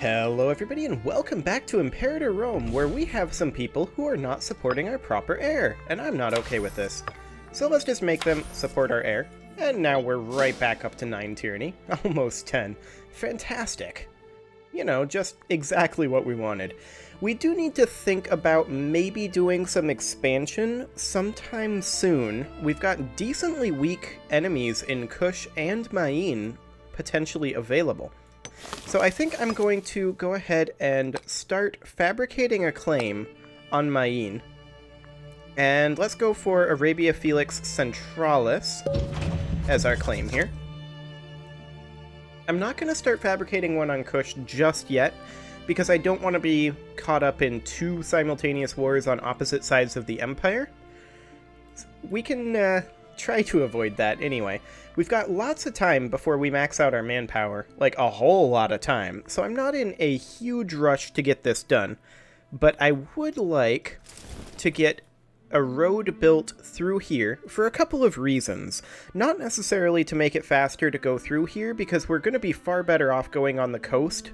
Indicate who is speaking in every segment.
Speaker 1: Hello everybody and welcome back to Imperator Rome, where we have some people who are not supporting our proper heir, and I'm not okay with this. So let's just make them support our heir, and now we're right back up to 9 tyranny, almost 10. Fantastic. You know, just exactly what we wanted. We do need to think about maybe doing some expansion sometime soon. We've got decently weak enemies in Kush and Main potentially available. So I think I'm going to go ahead and start fabricating a claim on Main. And let's go for Arabia Felix Centralis as our claim here. I'm not going to start fabricating one on Kush just yet, because I don't want to be caught up in 2 simultaneous wars on opposite sides of the Empire. We can try to avoid that anyway. We've got lots of time before we max out our manpower, like a whole lot of time, so I'm not in a huge rush to get this done, but I would like to get a road built through here for a couple of reasons. Not necessarily to make it faster to go through here, because we're going to be far better off going on the coast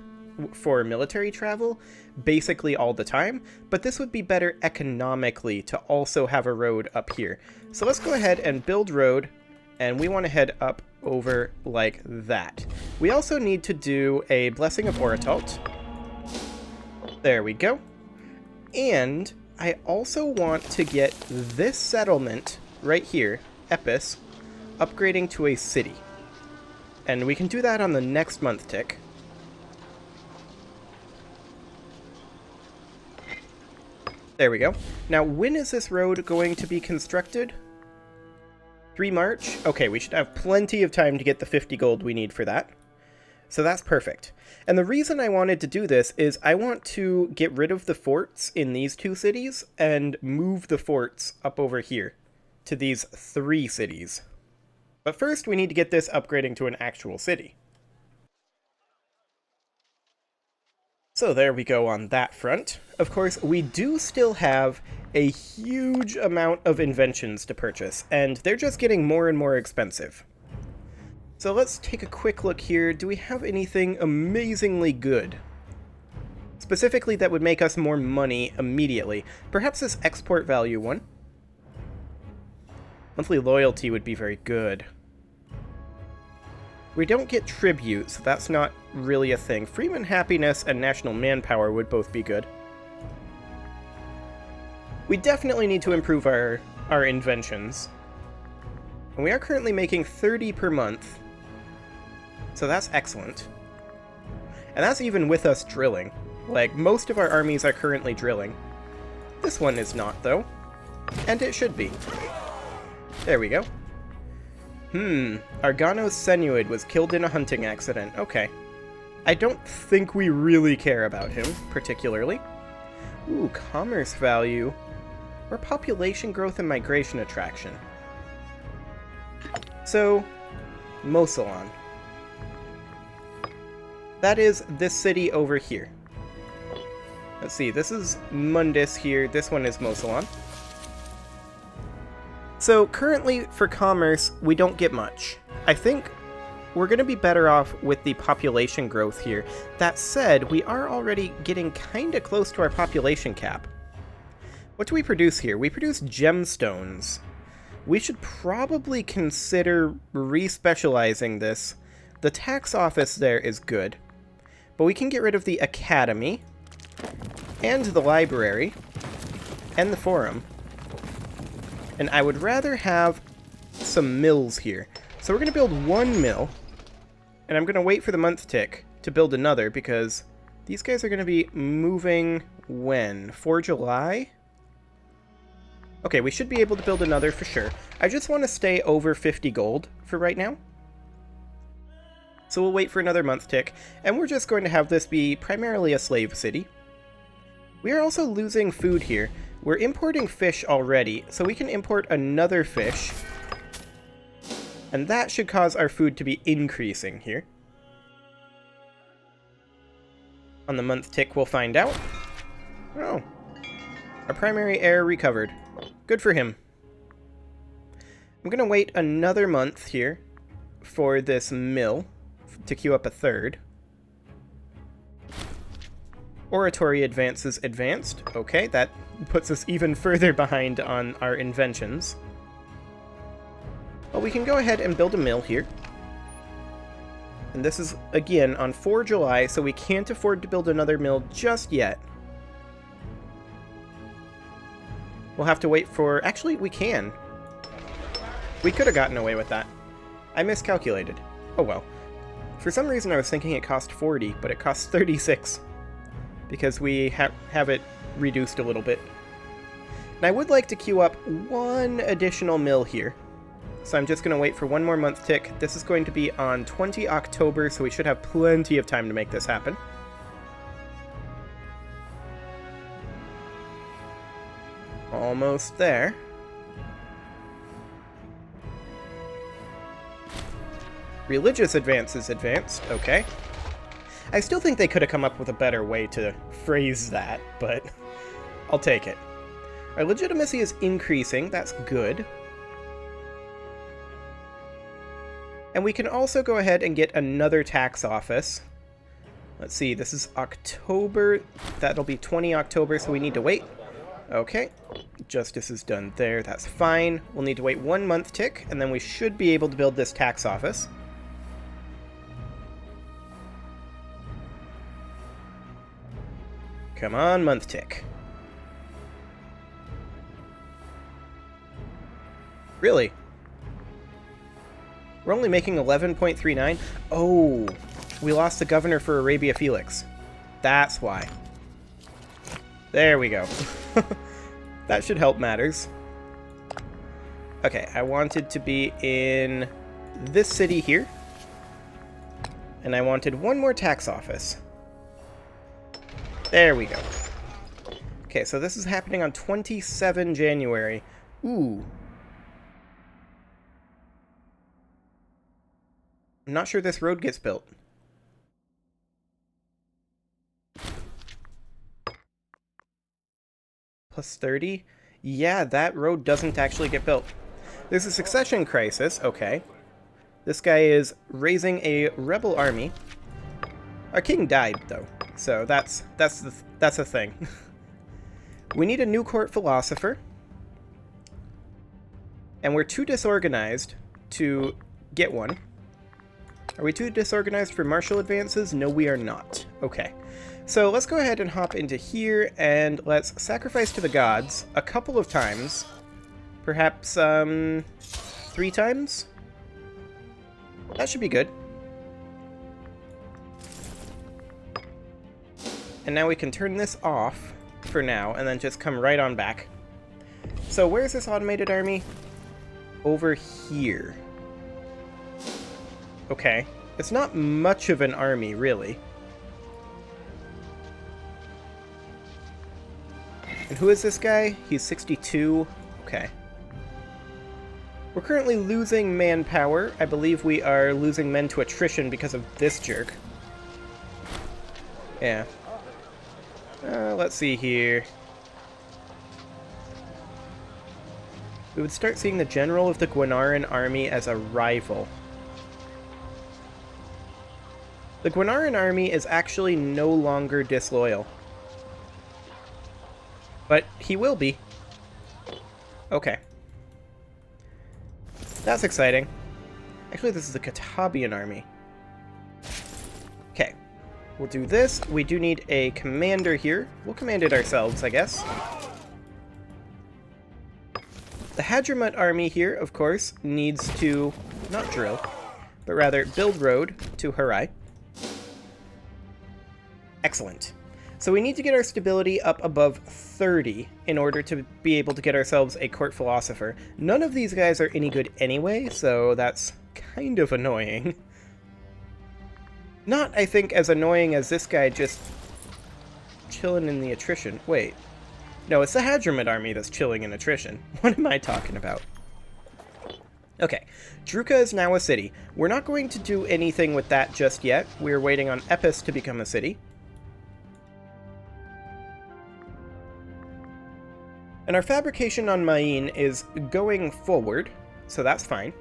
Speaker 1: for military travel basically all the time, but this would be better economically to also have a road up here. So let's go ahead and build road, and we want to head up over like that. We also need to do a Blessing of Oratalt. There we go. And I also want to get this settlement right here, Epis, upgrading to a city. And we can do that on the next month tick. There we go. Now, when is this road going to be constructed? 3 March? Okay, we should have plenty of time to get the 50 gold we need for that. So that's perfect. And the reason I wanted to do this is I want to get rid of the forts in these 2 cities and move the forts up over here to these 3 cities. But first, we need to get this upgrading to an actual city. So there we go on that front. Of course, we do still have a huge amount of inventions to purchase, and they're just getting more and more expensive. So let's take a quick look here. Do we have anything amazingly good? Specifically that would make us more money immediately. Perhaps this export value one. Monthly loyalty would be very good. We don't get tribute, so that's not really a thing. Freeman happiness and national manpower would both be good. We definitely need to improve our inventions. And we are currently making 30 per month. So that's excellent. And that's even with us drilling. Like, most of our armies are currently drilling. This one is not, though. And it should be. There we go. Arganos Senuid was killed in a hunting accident. Okay. I don't think we really care about him, particularly. Ooh, commerce value. Or population growth and migration attraction. So, Mosulon. That is this city over here. Let's see, this is Mundus here, this one is Mosulon. So currently for commerce, we don't get much. I think we're going to be better off with the population growth here. That said, we are already getting kind of close to our population cap. What do we produce here? We produce gemstones. We should probably consider re-specializing this. The tax office there is good, but we can get rid of the academy, and the library, and the forum. And I would rather have some mills here. So we're going to build 1 mill, and I'm going to wait for the month tick to build another, because these guys are going to be moving when? 4 July? Okay, we should be able to build another for sure. I just want to stay over 50 gold for right now. So we'll wait for another month tick, and we're just going to have this be primarily a slave city. We are also losing food here. We're importing fish already, so we can import another fish. And that should cause our food to be increasing here. On the month tick, we'll find out. Oh. Our primary heir recovered. Good for him. I'm going to wait another month here for this mill to queue up a third. Oratory advances advanced. Okay, that puts us even further behind on our inventions. Well, we can go ahead and build a mill here. And this is, again, on 4 July, so we can't afford to build another mill just yet. We'll have to wait for... Actually, we can. We could have gotten away with that. I miscalculated. Oh well. For some reason I was thinking it cost 40, but it costs 36. Because we have it reduced a little bit. And I would like to queue up one additional mill here. So I'm just going to wait for one more month tick. This is going to be on 20 October, so we should have plenty of time to make this happen. Almost there. Religious advances advanced, okay. I still think they could have come up with a better way to phrase that, but I'll take it. Our legitimacy is increasing, that's good. And we can also go ahead and get another tax office. Let's see, this is October, that'll be 20 October, so we need to wait. Okay, justice is done there, that's fine. We'll need to wait 1 month tick, and then we should be able to build this tax office. Come on, month tick. Really? We're only making 11.39? Oh, we lost the governor for Arabia Felix. That's why. There we go. That should help matters. Okay, I wanted to be in this city here. And I wanted one more tax office. There we go. Okay, so this is happening on 27 January. Ooh. I'm not sure this road gets built. Plus 30? Yeah, that road doesn't actually get built. There's a succession crisis, okay. This guy is raising a rebel army. Our king died, though, so that's a thing. We need a new court philosopher. And we're too disorganized to get one. Are we too disorganized for martial advances? No, we are not. Okay. So let's go ahead and hop into here, and let's sacrifice to the gods a couple of times. Perhaps, 3 times? That should be good. And now we can turn this off for now, and then just come right on back. So where's this automated army? Over here. Okay. It's not much of an army, really. And who is this guy? He's 62. Okay. We're currently losing manpower. I believe we are losing men to attrition because of this jerk. Yeah. Let's see here. We would start seeing the general of the Guanaran army as a rival. The Guanaran army is actually no longer disloyal. But he will be. Okay. That's exciting. Actually, this is the Katabian army. Okay. We'll do this. We do need a commander here. We'll command it ourselves, I guess. The Hadramut army here, of course, needs to not drill, but rather build road to Harai. Excellent. So we need to get our stability up above 30 in order to be able to get ourselves a court philosopher. None of these guys are any good anyway, so that's kind of annoying. Not, I think, as annoying as this guy just chilling in the attrition. Wait. No, it's the Hadramut army that's chilling in attrition. What am I talking about? Okay, Druka is now a city. We're not going to do anything with that just yet. We're waiting on Epis to become a city. And our fabrication on Maine is going forward, so that's fine.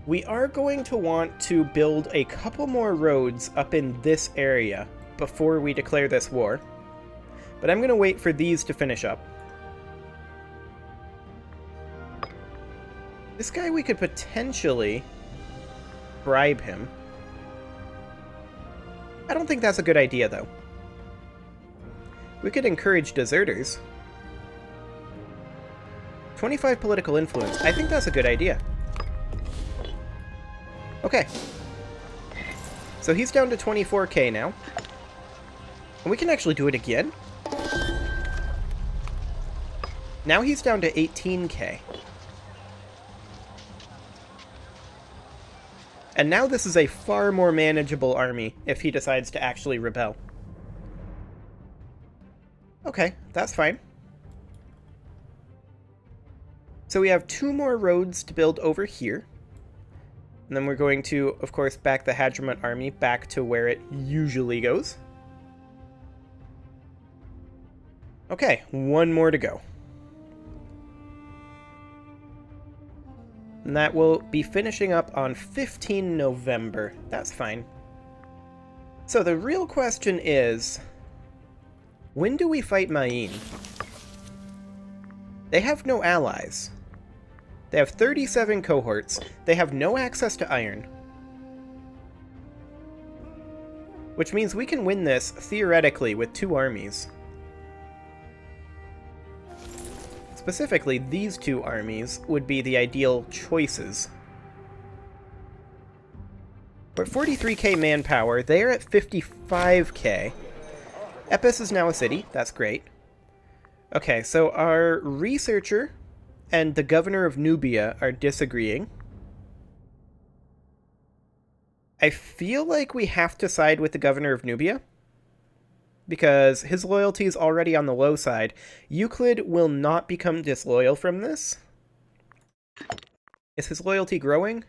Speaker 1: We are going to want to build a couple more roads up in this area before we declare this war. But I'm going to wait for these to finish up. This guy, we could potentially bribe him. I don't think that's a good idea, though. We could encourage deserters. 25 political influence. I think that's a good idea. Okay. So he's down to 24k now. And we can actually do it again. Now he's down to 18k. And now this is a far more manageable army if he decides to actually rebel. Okay, that's fine. So we have 2 more roads to build over here. And then we're going to, of course, back the Hadramut army back to where it usually goes. Okay, 1 more to go. And that will be finishing up on 15 November. That's fine. So the real question is, when do we fight Maine? They have no allies. They have 37 cohorts. They have no access to iron. Which means we can win this, theoretically, with 2 armies. Specifically, these 2 armies would be the ideal choices. We're at 43k manpower. They're at 55k. Epis is now a city. That's great. Okay, so our researcher and the governor of Nubia are disagreeing. I feel like we have to side with the governor of Nubia, because his loyalty is already on the low side. Euclid will not become disloyal from this. Is his loyalty growing?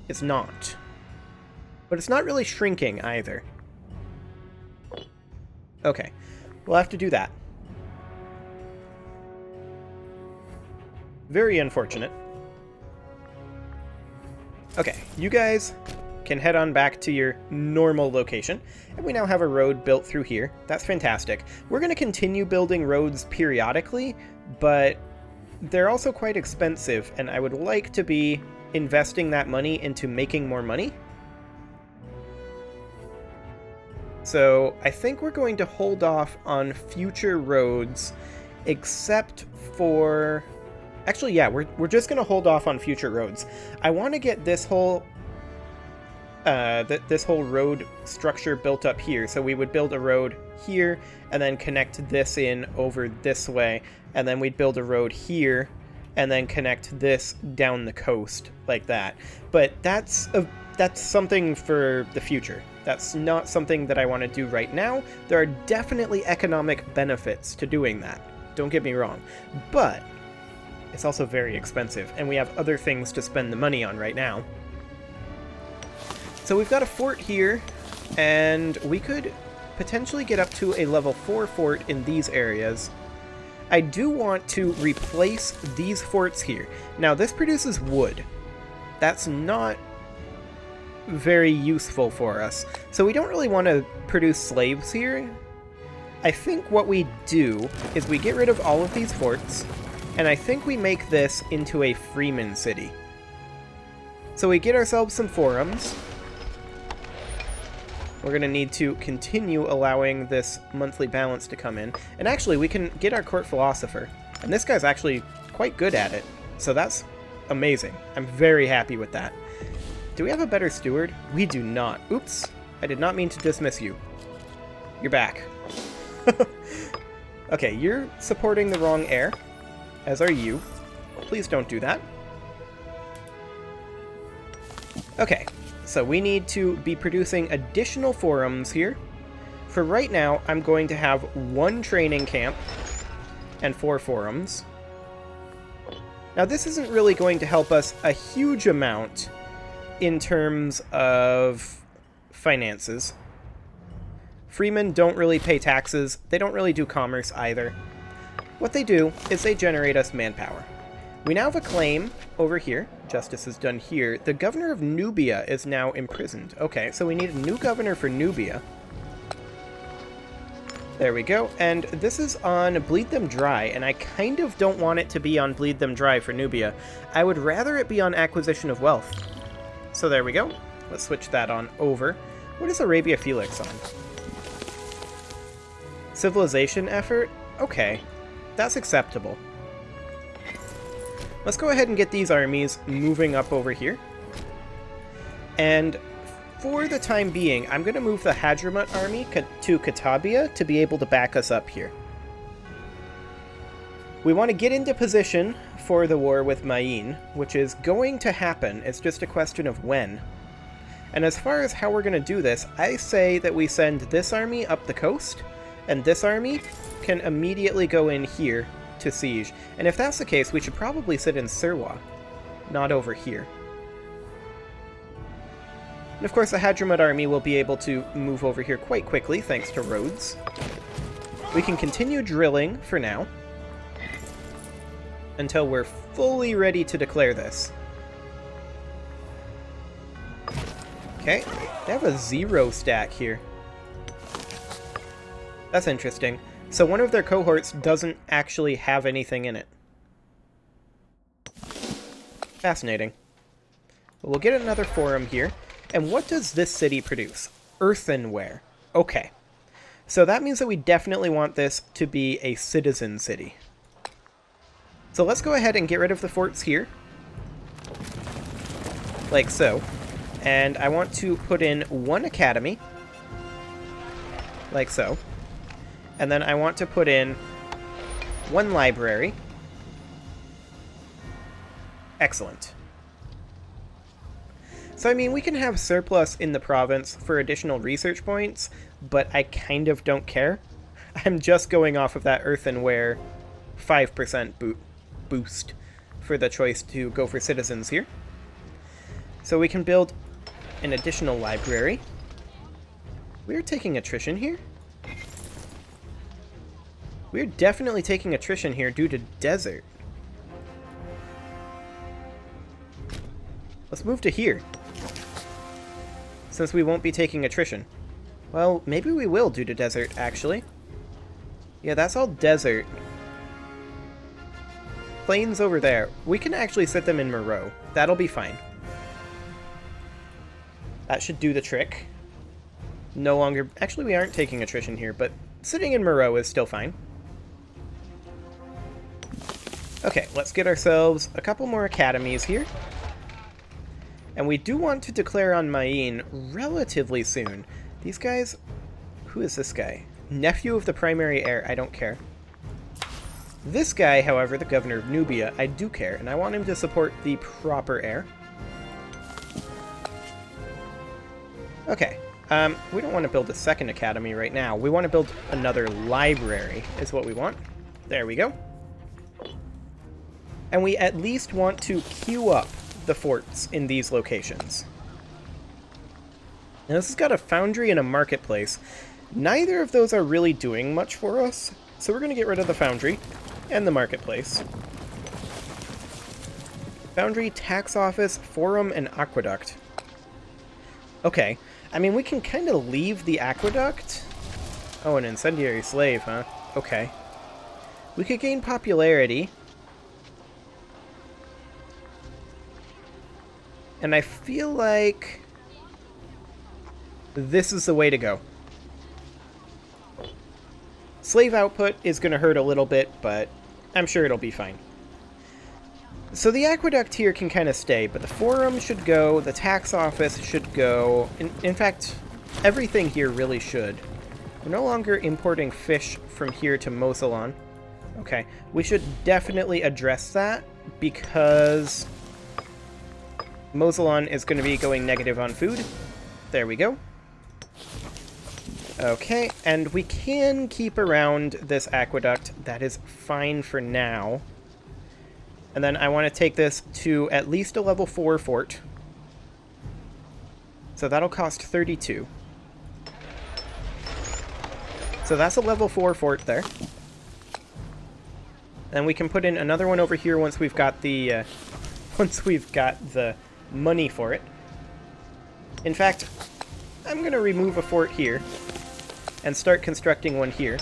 Speaker 1: It's not. But it's not really shrinking either. Okay, we'll have to do that. Very unfortunate. Okay, you guys can head on back to your normal location, and we now have a road built through here. That's fantastic. We're going to continue building roads periodically, but they're also quite expensive, and I would like to be investing that money into making more money. So I think we're going to hold off on future roads, except for... Actually, yeah, we're just going to hold off on future roads. I want to get this whole this whole road structure built up here. So we would build a road here, and then connect this in over this way, and then we'd build a road here, and then connect this down the coast like that. But that's something for the future. That's not something that I want to do right now. There are definitely economic benefits to doing that. Don't get me wrong. But it's also very expensive, and we have other things to spend the money on right now. So we've got a fort here, and we could potentially get up to a level 4 fort in these areas. I do want to replace these forts here. Now, this produces wood. That's not very useful for us. So we don't really want to produce slaves here. I think what we do is we get rid of all of these forts, and I think we make this into a freeman city. So we get ourselves some forums. We're going to need to continue allowing this monthly balance to come in. And actually, we can get our court philosopher. And this guy's actually quite good at it. So that's amazing. I'm very happy with that. Do we have a better steward? We do not. Oops. I did not mean to dismiss you. You're back. Okay, you're supporting the wrong heir, as are you. Please don't do that. Okay. So we need to be producing additional forums here. For right now, I'm going to have 1 training camp and 4 forums. Now, this isn't really going to help us a huge amount in terms of finances. Freemen don't really pay taxes. They don't really do commerce either. What they do is they generate us manpower. We now have a claim over here. Justice is done here. The governor of Nubia is now imprisoned. Okay, so we need a new governor for Nubia. There we go. And this is on Bleed Them Dry, and I kind of don't want it to be on Bleed Them Dry for Nubia. I would rather it be on Acquisition of Wealth. So there we go. Let's switch that on over. What is Arabia Felix on? Civilization effort? Okay, that's acceptable. Let's go ahead and get these armies moving up over here. And for the time being, I'm going to move the Hadramut army to Katabia to be able to back us up here. We want to get into position for the war with Mayin, which is going to happen. It's just a question of when. And as far as how we're going to do this, I say that we send this army up the coast, and this army can immediately go in here to siege. And if that's the case, we should probably sit in Sirwa, not over here. And of course, the Hadramut army will be able to move over here quite quickly, thanks to roads. We can continue drilling for now, until we're fully ready to declare this. Okay, they have a 0 stack here. That's interesting. So one of their cohorts doesn't actually have anything in it. Fascinating. But we'll get another forum here. And what does this city produce? Earthenware. Okay. So that means that we definitely want this to be a citizen city. So let's go ahead and get rid of the forts here. Like so. And I want to put in 1 academy. Like so. And then I want to put in 1 library. Excellent. So, I mean, we can have surplus in the province for additional research points, but I kind of don't care. I'm just going off of that earthenware 5% boost for the choice to go for citizens here. So we can build an additional library. We're taking attrition here. We're definitely taking attrition here due to desert. Let's move to here, since we won't be taking attrition. Well, maybe we will due to desert, actually. Yeah, that's all desert. Plains over there. We can actually set them in Moreau. That'll be fine. That should do the trick. No longer... Actually, we aren't taking attrition here, but sitting in Moreau is still fine. Okay, let's get ourselves a couple more academies here. And we do want to declare on Mayin relatively soon. These guys... Who is this guy? Nephew of the primary heir. I don't care. This guy, however, the governor of Nubia, I do care, and I want him to support the proper heir. Okay. We don't want to build a second academy right now. We want to build another library, is what we want. There we go. And we at least want to queue up the forts in these locations. Now, this has got a foundry and a marketplace. Neither of those are really doing much for us, so we're going to get rid of the foundry and the marketplace. Foundry, tax office, forum, and aqueduct. Okay, I mean, we can kind of leave the aqueduct. Oh, an incendiary slave, huh? Okay. We could gain popularity. And I feel like this is the way to go. Slave output is going to hurt a little bit, but I'm sure it'll be fine. So the aqueduct here can kind of stay, but the forum should go, the tax office should go. In fact, everything here really should. We're no longer importing fish from here to Mosulon. Okay, we should definitely address that because Mosulon is going to be going negative on food. There we go. Okay, and we can keep around this aqueduct. That is fine for now. And then I want to take this to at least a level 4 fort. So that'll cost 32. So that's a level 4 fort there. And we can put in another one over here once we've got the money for it. In fact, I'm going to remove a fort here and start constructing one here.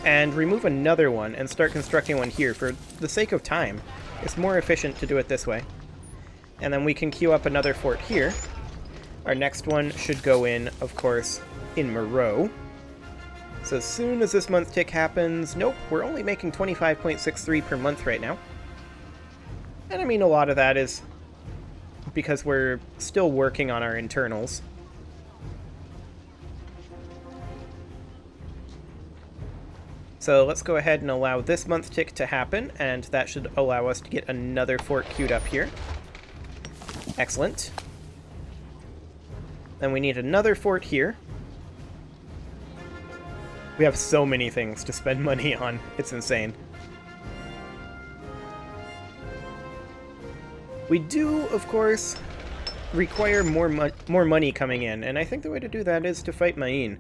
Speaker 1: And remove another one and start constructing one here for the sake of time. It's more efficient to do it this way. And then we can queue up another fort here. Our next one should go in, of course, in Moreau. So as soon as this month tick happens... Nope, we're only making 25.63 per month right now. And I mean, a lot of that is because we're still working on our internals. So let's go ahead and allow this month tick to happen, and that should allow us to get another fort queued up here. Excellent. Then we need another fort here. We have so many things to spend money on. It's insane. We do, of course, require more money coming in, and I think the way to do that is to fight Maine.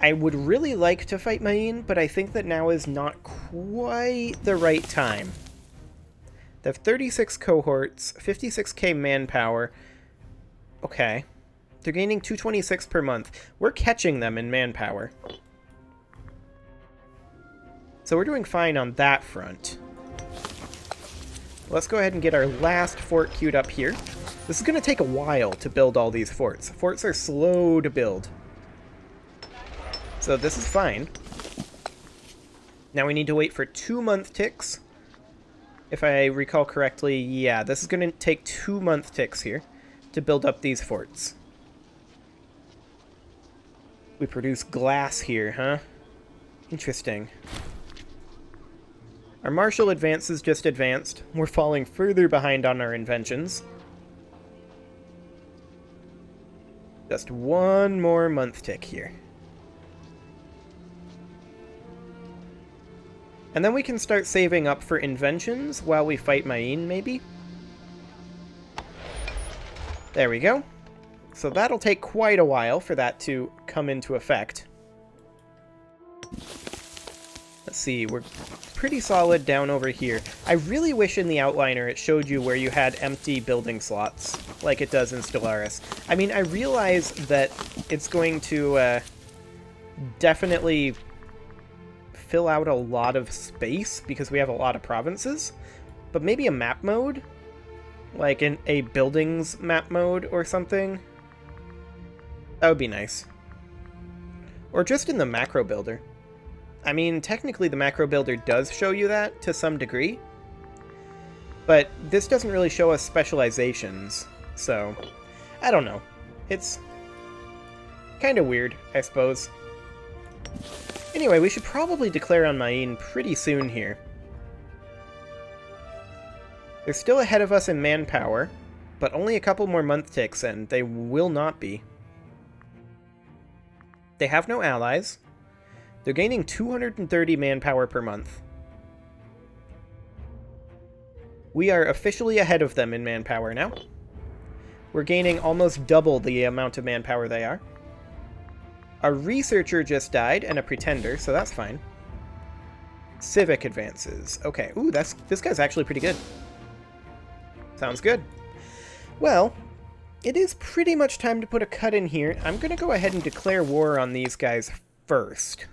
Speaker 1: I would really like to fight Maine, but I think that now is not quite the right time. They have 36 cohorts, 56k manpower. Okay. They're gaining 226 per month. We're catching them in manpower. So we're doing fine on that front. Let's go ahead and get our last fort queued up here. This is going to take a while to build all these forts. Forts are slow to build. So this is fine. Now we need to wait for 2 month ticks. If I recall correctly, yeah, this is going to take 2 month ticks here to build up these forts. We produce glass here, huh? Interesting. Our martial advances just advanced. We're falling further behind on our inventions. Just 1 more month tick here. And then we can start saving up for inventions while we fight Maine, maybe? There we go. So that'll take quite a while for that to come into effect. Let's see, we're pretty solid down over here. I really wish in the outliner it showed you where you had empty building slots, like it does in Stellaris. I mean, I realize that it's going to definitely fill out a lot of space because we have a lot of provinces, but maybe a map mode? Like in a buildings map mode or something? That would be nice. Or just in the macro builder. I mean, technically the macro builder does show you that to some degree, but this doesn't really show us specializations, so I don't know. It's kind of weird, I suppose. Anyway, we should probably declare on Maine pretty soon here. They're still ahead of us in manpower, but only a couple more month ticks and they will not be. They have no allies. They're gaining 230 manpower per month. We are officially ahead of them in manpower now. We're gaining almost double the amount of manpower they are. A researcher just died, and a pretender, so that's fine. Civic advances. Okay, ooh, this guy's actually pretty good. Sounds good. Well, it is pretty much time to put a cut in here. I'm going to go ahead and declare war on these guys first.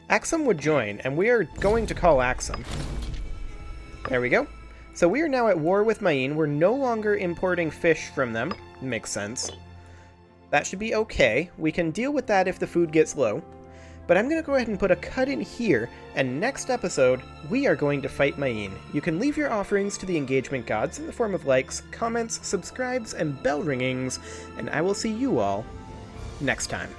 Speaker 1: Axum would join, and we are going to call Axum. There we go. So we are now at war with Maine. We're no longer importing fish from them. Makes sense. That should be okay. We can deal with that if the food gets low. But I'm going to go ahead and put a cut in here, and next episode, we are going to fight Maine. You can leave your offerings to the engagement gods in the form of likes, comments, subscribes, and bell ringings, and I will see you all next time.